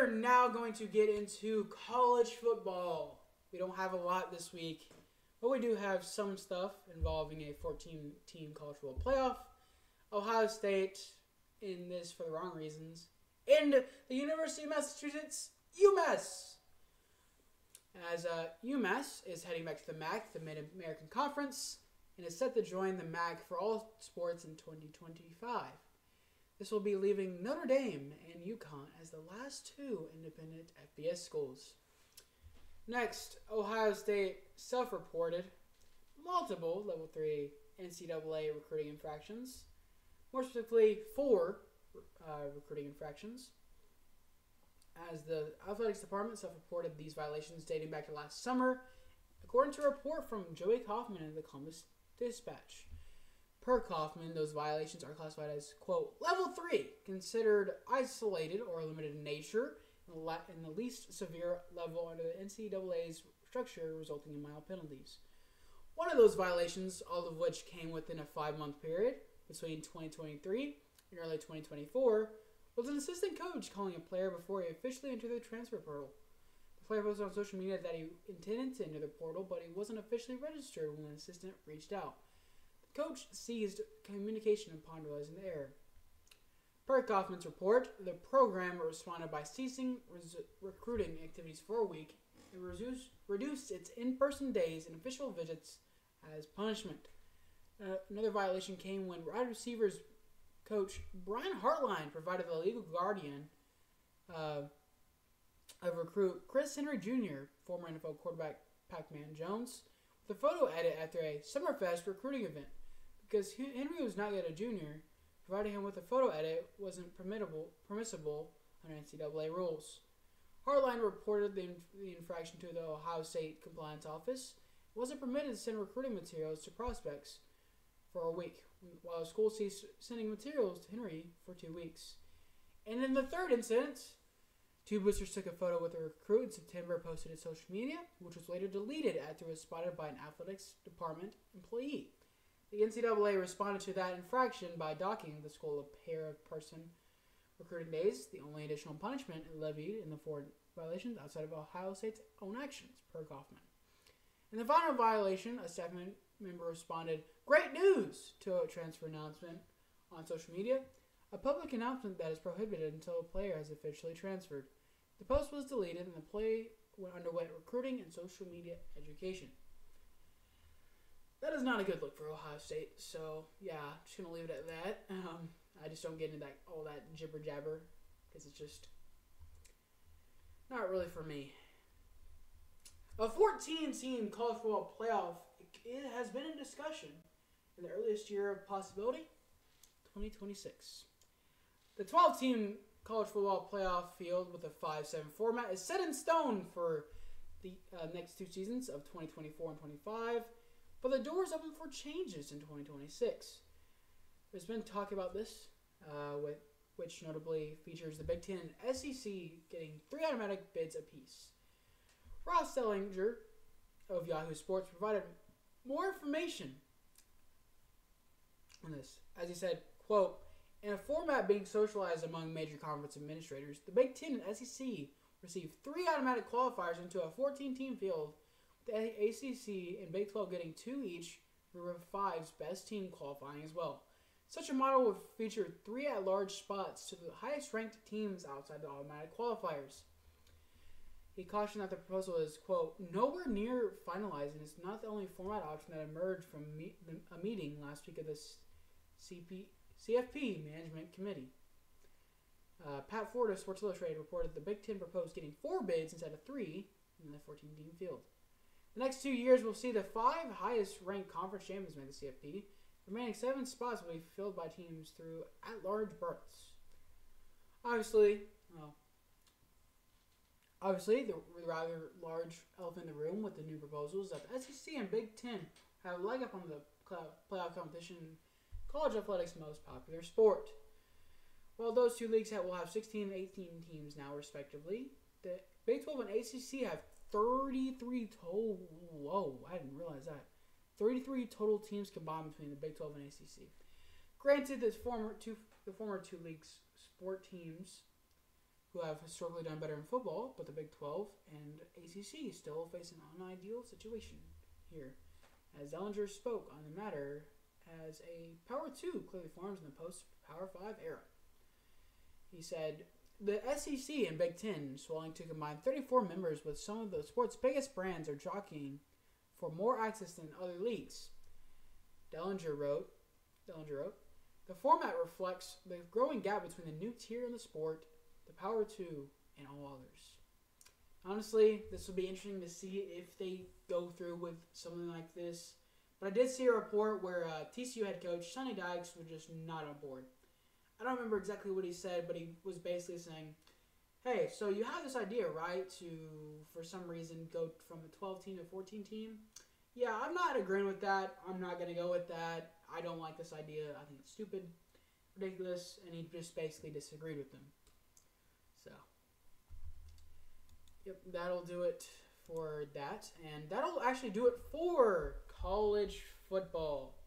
are now going to get into college football. We don't have a lot this week, but we do have some stuff involving a 14-team college football playoff. Ohio State in this for the wrong reasons. And the University of Massachusetts, UMass. As UMass is heading back to the MAC, the Mid-American Conference, and is set to join the MAC for all sports in 2025. This will be leaving Notre Dame and UConn as the last two independent FBS schools. Next, Ohio State self-reported multiple Level 3 NCAA recruiting infractions. More specifically, 4 recruiting infractions. As the athletics department self-reported these violations dating back to last summer, according to a report from Joey Kaufman in the Columbus Dispatch. Per Kaufman, those violations are classified as, quote, Level 3, considered isolated or limited in nature, in the least severe level under the NCAA's structure, resulting in mild penalties. One of those violations, all of which came within a 5-month period between 2023 and early 2024, was an assistant coach calling a player before he officially entered the transfer portal. The player posted on social media that he intended to enter the portal, but he wasn't officially registered when an assistant reached out. The coach seized communication upon realizing the error. Per Kaufman's report, the program responded by ceasing recruiting activities for a week and reduced its in-person days and official visits as punishment. Another violation came when wide receivers coach Brian Hartline provided the legal guardian of recruit Chris Henry Jr., former NFL quarterback Pac-Man Jones, with a photo edit after a Summerfest recruiting event. Because Henry was not yet a junior, providing him with a photo edit wasn't permissible under NCAA rules. Hartline reported the infraction to the Ohio State Compliance Office. It wasn't permitted to send recruiting materials to prospects for a week, while the school ceased sending materials to Henry for 2 weeks. And in the third incident, 2 boosters took a photo with a recruit in September, posted to social media, which was later deleted after it was spotted by an athletics department employee. The NCAA responded to that infraction by docking the school a pair of person recruiting days, the only additional punishment levied in the 4 violations outside of Ohio State's own actions, per Kaufman. In the final violation, a staff member responded, "Great news!" to a transfer announcement on social media, a public announcement that is prohibited until a player has officially transferred. The post was deleted and the play underwent recruiting and social media education. That is not a good look for Ohio State, so yeah, just going to leave it at that. I just don't get into all that jibber-jabber, because it's just not really for me. A 14-team college football playoff, it has been in discussion in the earliest year of possibility, 2026. The 12-team college football playoff field with a 5-7 format is set in stone for the next 2 seasons of 2024 and 25. But the door is open for changes in 2026. There's been talk about this, which notably features the Big Ten and SEC getting 3 automatic bids apiece. Ross Dellinger of Yahoo Sports provided more information on this. As he said, quote, in a format being socialized among major conference administrators, the Big Ten and SEC received 3 automatic qualifiers into a 14-team field, the ACC and Big 12 getting 2 each for 5's best team qualifying as well. Such a model would feature 3 at-large spots to the highest-ranked teams outside the automatic qualifiers. He cautioned that the proposal is, quote, nowhere near finalized and is not the only format option that emerged from a meeting last week of the CFP Management Committee. Pat Ford of Sports Illustrated reported the Big Ten proposed getting 4 bids instead of 3 in the 14-team field. The next 2 years will see the 5 highest-ranked conference champions make the CFP. The remaining 7 spots will be filled by teams through at-large berths. Obviously, the rather large elephant in the room with the new proposals is that the SEC and Big Ten have a leg up on the playoff competition, college athletics' most popular sport. While those 2 leagues will have 16 and 18 teams now, respectively, the Big 12 and ACC have 33 total. Whoa, I didn't realize that. 33 total teams combined between the Big 12 and ACC. Granted, the former two leagues sport teams who have historically done better in football, but the Big 12 and ACC still face an unideal situation here. As Dellinger spoke on the matter as a Power 2 clearly forms in the post-Power 5 era. He said, the SEC and Big 10 swelling to combine 34 members with some of the sport's biggest brands are jockeying for more access than other leagues. Dellinger wrote, the format reflects the growing gap between the new tier in the sport, the Power 2, and all others. Honestly, this will be interesting to see if they go through with something like this. But I did see a report where TCU head coach Sonny Dykes was just not on board. I don't remember exactly what he said, but he was basically saying, hey, so you have this idea, right, to, for some reason, go from a 12-team to 14-team? Yeah, I'm not agreeing with that. I'm not going to go with that. I don't like this idea. I think it's stupid, ridiculous, and he just basically disagreed with them. So, yep, that'll do it for that. And that'll actually do it for college football.